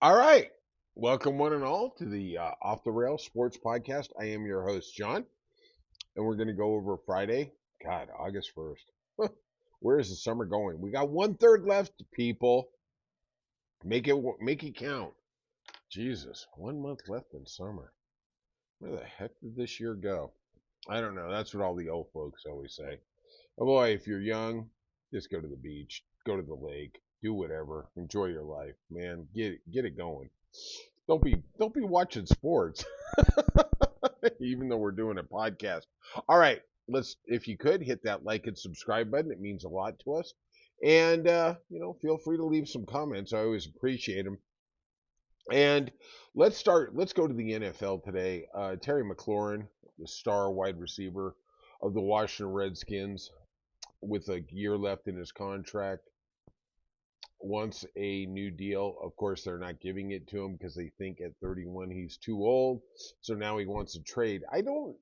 All right. Welcome, one and all, to the Off the Rails Sports Podcast. I am your host, John, and we're going to go over Friday. God, August 1st. Where is the summer going? We got one third left, people. Make it count. Jesus, 1 month left in summer. Where the heck did this year go? I don't know. That's what all the old folks always say. Oh boy, if you're young, just go to the beach, go to the lake, do whatever, enjoy your life, man. Get it going. Don't be watching sports, even though we're doing a podcast. All right, let's if you could hit that like and subscribe button. It means a lot to us. And feel free to leave some comments. I always appreciate them. And let's start. Let's go to the NFL today. Terry McLaurin, the star wide receiver of the Washington Redskins, with a year left in his contract, wants a new deal. Of course, they're not giving it to him because they think at 31 he's too old. So now he wants a trade. I don't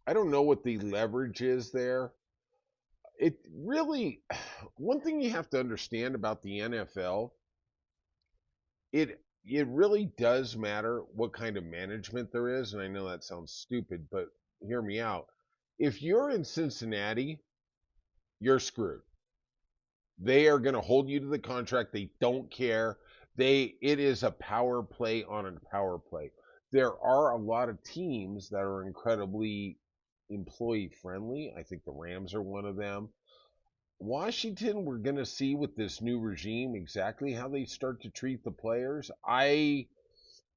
know what the leverage is there. It really, one thing you have to understand about the NFL, it really does matter what kind of management there is. And I know that sounds stupid, but hear me out. If you're in Cincinnati, you're screwed. They are going to hold you to the contract. They don't care. It is a power play on a power play. There are a lot of teams that are incredibly employee friendly. I think the Rams are one of them. Washington, we're going to see with this new regime exactly how they start to treat the players. I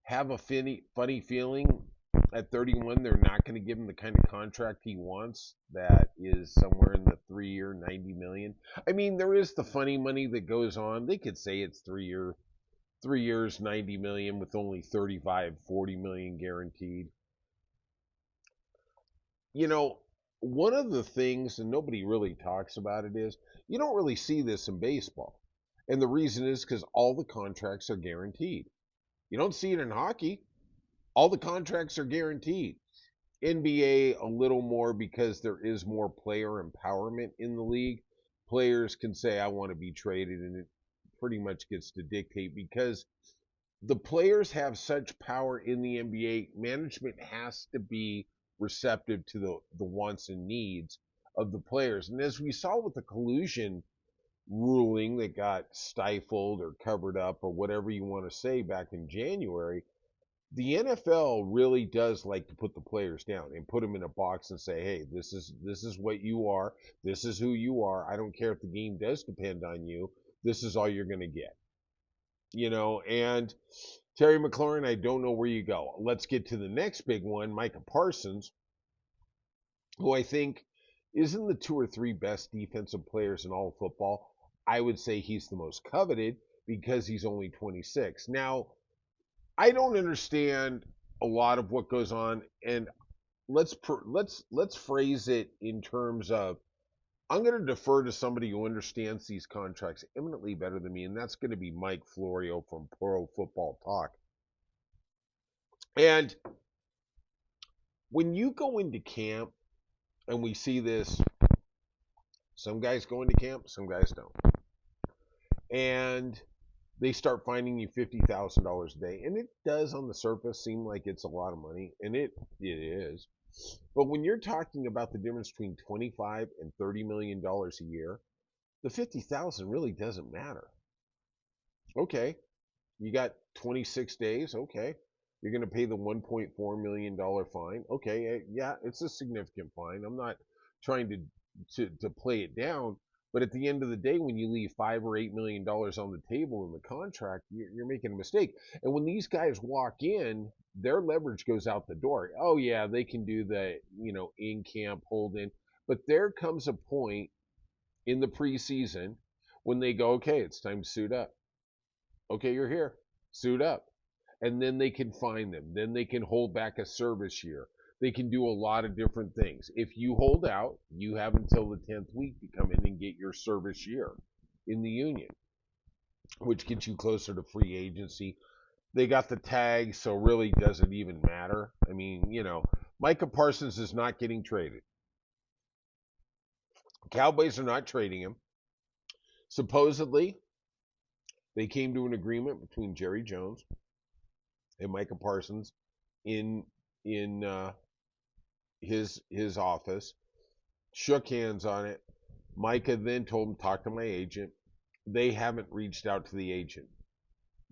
have a funny feeling at 31 they're not going to give him the kind of contract he wants, that is somewhere in the 3 year 90 million. I mean, there is the funny money that goes on. They could say it's 3 years 90 million with only 35-40 million guaranteed. you know One of the things, and nobody really talks about it, is you don't really see this in baseball. And the reason is because all the contracts are guaranteed. You don't see it in hockey. All the contracts are guaranteed. NBA a little more because there is more player empowerment in the league. Players can say, I want to be traded, and it pretty much gets to dictate because the players have such power in the NBA. Management has to be receptive to the wants and needs of the players. And as we saw with the collusion ruling that got stifled or covered up or whatever you want to say back in January, the NFL really does like to put the players down and put them in a box and say, "Hey, this is what you are. This is who you are. I don't care if the game does depend on you. This is all you're going to get." And Terry McLaurin, I don't know where you go. Let's get to the next big one, Micah Parsons, who I think isn't the two or three best defensive players in all of football. I would say he's the most coveted because he's only 26. Now, I don't understand a lot of what goes on, and let's phrase it in terms of, I'm going to defer to somebody who understands these contracts eminently better than me, and that's going to be Mike Florio from Pro Football Talk. And when you go into camp, and we see this, some guys go into camp, some guys don't, and they start finding you $50,000 a day, and it does on the surface seem like it's a lot of money, and it is. But when you're talking about the difference between 25 and $30 million a year, the 50,000 really doesn't matter. Okay, you got 26 days. Okay, you're going to pay the $1.4 million fine. Okay, yeah, it's a significant fine. I'm not trying to play it down, but at the end of the day, when you leave $5 or $8 million on the table in the contract, you're making a mistake. And when these guys walk in, their leverage goes out the door. Oh yeah, they can do the in camp hold in, but there comes a point in the preseason when they go, okay, it's time to suit up. Okay, you're here, suit up. And then they can find them. Then they can hold back a service year. They can do a lot of different things. If you hold out, you have until the 10th week to come in and get your service year in the union, which gets you closer to free agency. They got the tag, so really doesn't even matter. I mean, Micah Parsons is not getting traded. Cowboys are not trading him. Supposedly, They came to an agreement between Jerry Jones and Micah Parsons in in his office, shook hands on it. Micah then told him, talk to my agent. They haven't reached out to the agent.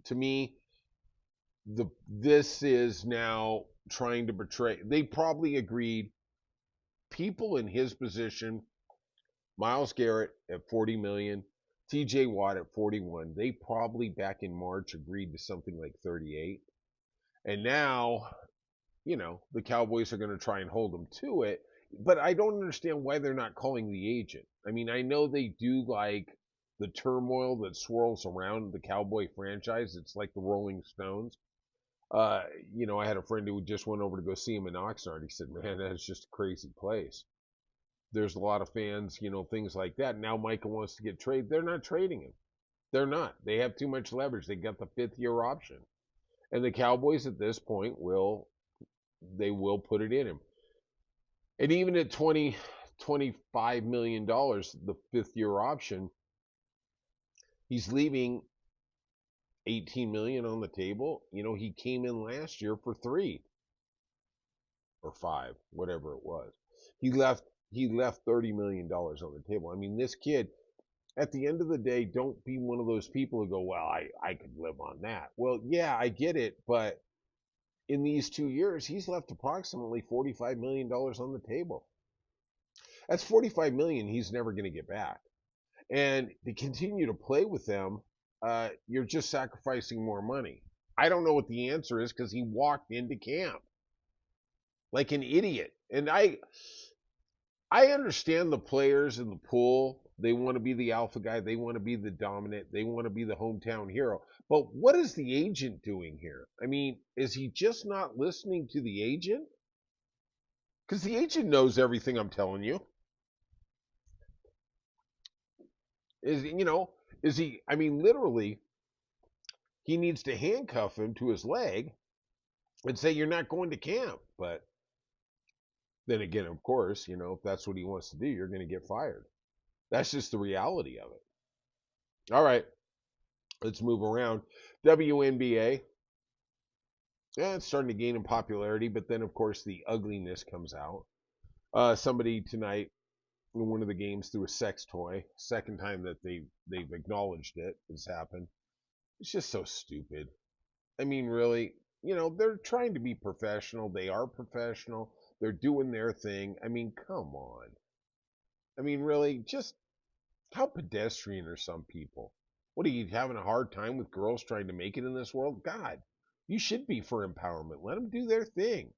To me, this is now trying to betray. They probably agreed. People in his position, Myles Garrett at 40 million, TJ Watt at 41, they probably back in March agreed to something like 38. And now, the Cowboys are going to try and hold them to it. But I don't understand why they're not calling the agent. I mean, I know they do like the turmoil that swirls around the Cowboy franchise. It's like the Rolling Stones. I had a friend who just went over to go see him in Oxnard. He said, man, that's just a crazy place. There's a lot of fans, things like that. Now Micah wants to get traded. They're not trading him. They're not. They have too much leverage. They got the 5th-year option. And the Cowboys at this point will put it in him. And even at $25 million, the 5th-year option, he's leaving 18 million on the table. He came in last year for 3 or 5, whatever it was. He left $30 million on the table. I mean, this kid, at the end of the day, don't be one of those people who go, well, I could live on that. Well, yeah, I get it, but in these 2 years, he's left approximately $45 million on the table. That's $45 million he's never going to get back. And to continue to play with them, you're just sacrificing more money. I don't know what the answer is because he walked into camp like an idiot. And I understand the players in the pool. They want to be the alpha guy. They want to be the dominant. They want to be the hometown hero. But what is the agent doing here? I mean, is he just not listening to the agent? Because the agent knows everything I'm telling you. Is he, I mean, literally, he needs to handcuff him to his leg and say, you're not going to camp. But then again, of course, if that's what he wants to do, you're going to get fired. That's just the reality of it. All right, let's move around. WNBA. Yeah, it's starting to gain in popularity, but then, of course, the ugliness comes out. Somebody tonight in one of the games threw a sex toy. Second time that they've acknowledged it has happened. It's just so stupid. I mean, really, they're trying to be professional. They are professional. They're doing their thing. I mean, come on. I mean, really, just how pedestrian are some people? What are you having a hard time with girls trying to make it in this world? God, you should be for empowerment. Let them do their thing.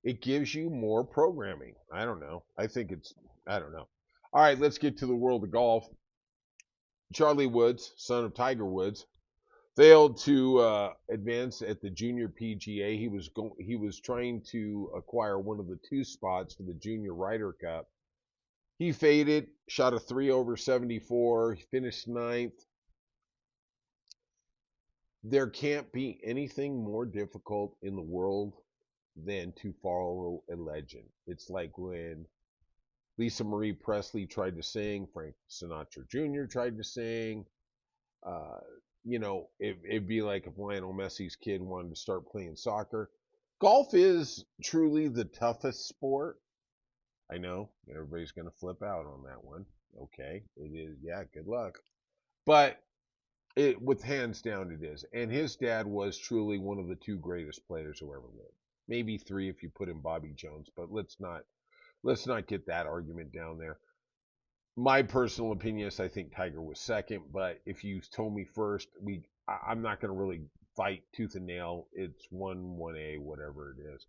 It gives you more programming. I don't know. I don't know. All right, let's get to the world of golf. Charlie Woods, son of Tiger Woods, failed to advance at the Junior PGA. He was trying to acquire one of the 2 spots for the Junior Ryder Cup. He faded, shot a 3 over 74, he finished 9th. There can't be anything more difficult in the world than to follow a legend. It's like when Lisa Marie Presley tried to sing, Frank Sinatra Jr. tried to sing. It'd be like if Lionel Messi's kid wanted to start playing soccer. Golf is truly the toughest sport. I know everybody's going to flip out on that one. Okay, it is. Yeah, good luck. But with hands down, it is. And his dad was truly one of the 2 greatest players who ever lived. Maybe 3 if you put in Bobby Jones, but let's not get that argument down there. My personal opinion is I think Tiger was second, but if you told me first, I'm not going to really fight tooth and nail. It's 1A, whatever it is.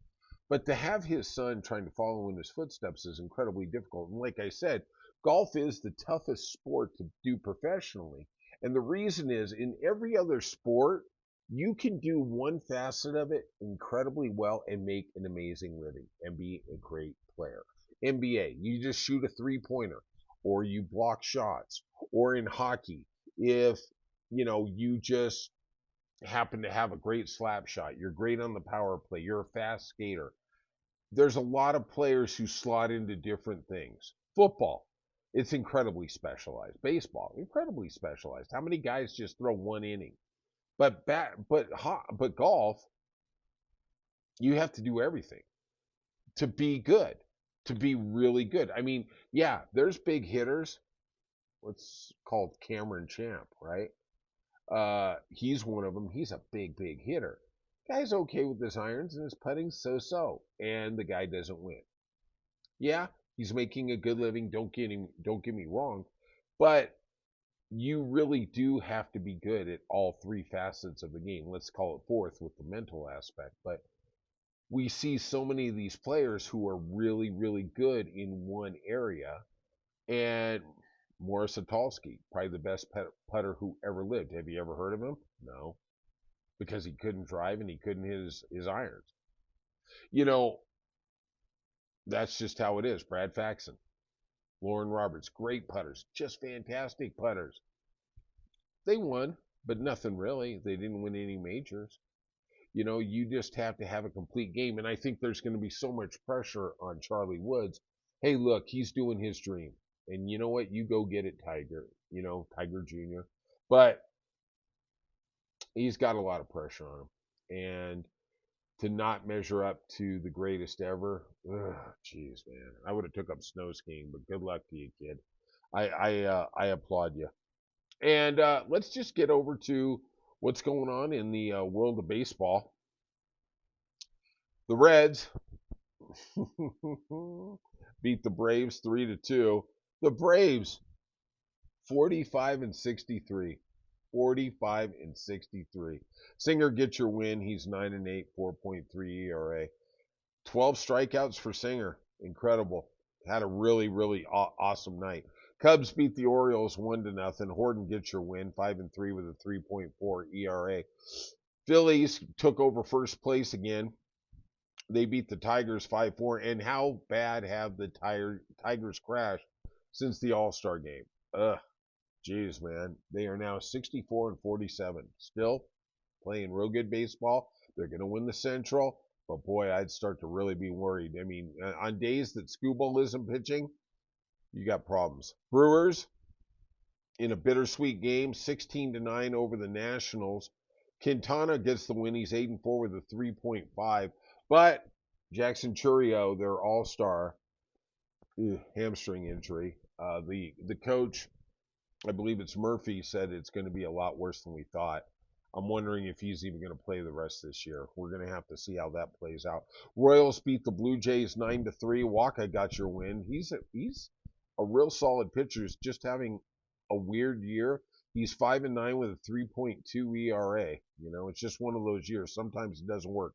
But to have his son trying to follow in his footsteps is incredibly difficult. And like I said, golf is the toughest sport to do professionally. And the reason is, in every other sport, you can do one facet of it incredibly well and make an amazing living and be a great player. NBA, you just shoot a 3-pointer or you block shots. Or in hockey, if you just happen to have a great slap shot, you're great on the power play, you're a fast skater. There's a lot of players who slot into different things. Football, It's incredibly specialized. Baseball, incredibly specialized. How many guys just throw one inning? But golf, you have to do everything to be good, to be really good. I mean, yeah, there's big hitters. What's called Cameron Champ, right? He's one of them. He's a big hitter. Guy's okay with his irons and his putting so, and the guy doesn't win. Yeah, he's making a good living. Don't get me wrong, but you really do have to be good at all three facets of the game. Let's call it fourth with the mental aspect. But we see so many of these players who are really good in one area. And Morris Satolsky, probably the best putter who ever lived. Have you ever heard of him? No, because he couldn't drive and he couldn't hit his irons. You know, that's just how it is. Brad Faxon, Lauren Roberts, great putters, just fantastic putters. They won, but nothing really. They didn't win any majors. You just have to have a complete game. And I think there's going to be so much pressure on Charlie Woods. Hey, look, he's doing his dream. And you know what? You go get it, Tiger. Tiger Jr. But he's got a lot of pressure on him. And to not measure up to the greatest ever, jeez, man. I would have took up snow skiing, but good luck to you, kid. I applaud you. And let's just get over to what's going on in the world of baseball. The Reds beat the Braves 3-2. The Braves 45 and 63. 45 and 63. Singer gets your win. He's 9 and 8, 4.3 ERA. 12 strikeouts for Singer. Incredible. Had a really awesome night. Cubs beat the Orioles 1-0. Horton gets your win, 5 and 3 with a 3.4 ERA. Phillies took over first place again. They beat the Tigers 5-4. And how bad have the Tigers crashed since the All-Star game? Ugh. Jeez, man. They are now 64 and 47. Still playing real good baseball. They're going to win the Central. But boy, I'd start to really be worried. I mean, on days that Skubal isn't pitching, you got problems. Brewers in a bittersweet game, 16-9 over the Nationals. Quintana gets the win. He's 8 and 4 with a 3.5. But Jackson Churio, their all-star, hamstring injury. The coach, I believe it's Murphy, said it's going to be a lot worse than we thought. I'm wondering if he's even going to play the rest this year. We're going to have to see how that plays out. Royals beat the Blue Jays 9-3. Waka got your win. He's a real solid pitcher. He's just having a weird year. He's 5 and 9 with a 3.2 ERA. It's just one of those years. Sometimes it doesn't work.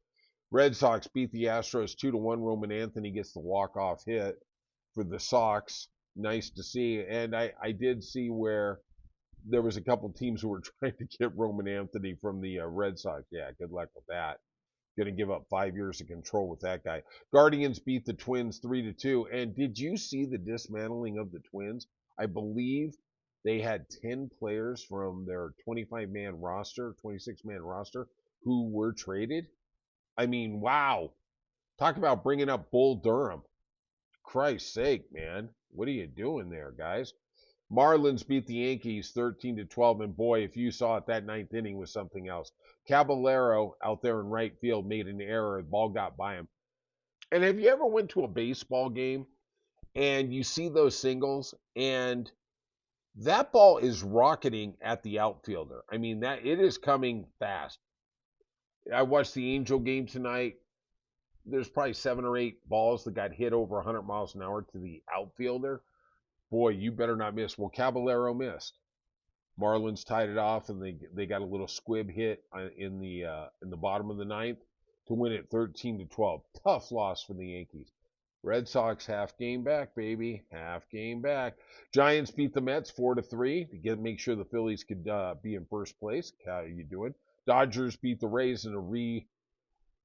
Red Sox beat the Astros 2-1. Roman Anthony gets the walk-off hit for the Sox. Nice to see. And I did see where there was a couple teams who were trying to get Roman Anthony from the Red Sox. Yeah, good luck with that. Going to give up 5 years of control with that guy. Guardians beat the Twins 3-2. And did you see the dismantling of the Twins? I believe they had 10 players from their 25-man roster, 26-man roster, who were traded. I mean, wow. Talk about bringing up Bull Durham. Christ's sake, man. What are you doing there, guys? Marlins beat the Yankees 13-12, and boy, if you saw it, that ninth inning was something else. Caballero out there in right field made an error. The ball got by him. And have you ever went to a baseball game and you see those singles and that ball is rocketing at the outfielder? I mean, that it is coming fast. I watched the Angel game tonight. There's probably 7 or 8 balls that got hit over 100 miles an hour to the outfielder. Boy, you better not miss. Well, Caballero missed. Marlins tied it off, and they got a little squib hit in the bottom of the ninth to win it 13-12. Tough loss for the Yankees. Red Sox half game back, baby, half game back. Giants beat the Mets 4-3 to make sure the Phillies could be in first place. How are you doing? Dodgers beat the Rays in a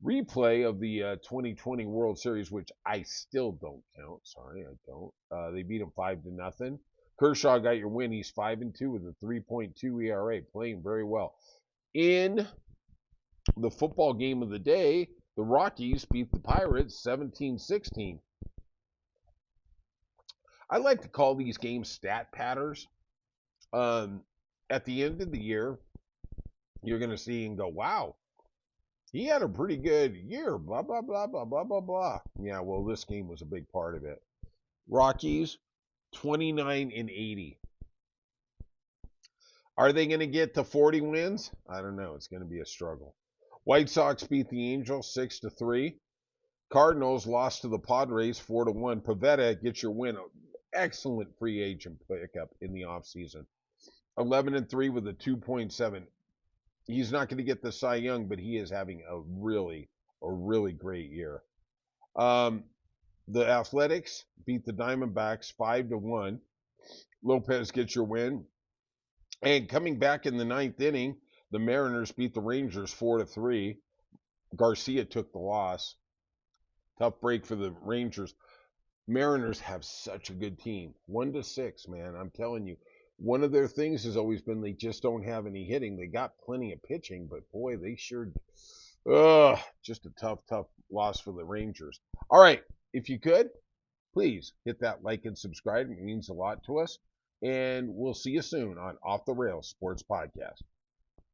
replay of the 2020 World Series, which I still don't count. Sorry, I don't. They beat them 5-0. Kershaw got your win. He's 5-2 with a 3.2 ERA, playing very well. In the football game of the day, the Rockies beat the Pirates 17-16. I like to call these games stat patters. Um, at the end of the year, you're going to see and go, wow, he had a pretty good year, blah, blah, blah, blah, blah, blah, blah. Yeah, well, this game was a big part of it. Rockies, 29 and 80. Are they going to get to 40 wins? I don't know. It's going to be a struggle. White Sox beat the Angels 6-3. Cardinals lost to the Padres 4-1. Pavetta gets your win. Excellent free agent pickup in the offseason. 11-3 with a 2.7. He's not going to get the Cy Young, but he is having a really great year. The Athletics beat the Diamondbacks 5-1. Lopez gets your win. And coming back in the ninth inning, the Mariners beat the Rangers 4-3. Garcia took the loss. Tough break for the Rangers. Mariners have such a good team. 1-6, man. I'm telling you. One of their things has always been they just don't have any hitting. They got plenty of pitching, but boy, they sure just a tough loss for the Rangers. All right. If you could, please hit that like and subscribe. It means a lot to us. And we'll see you soon on Off the Rails Sports Podcast.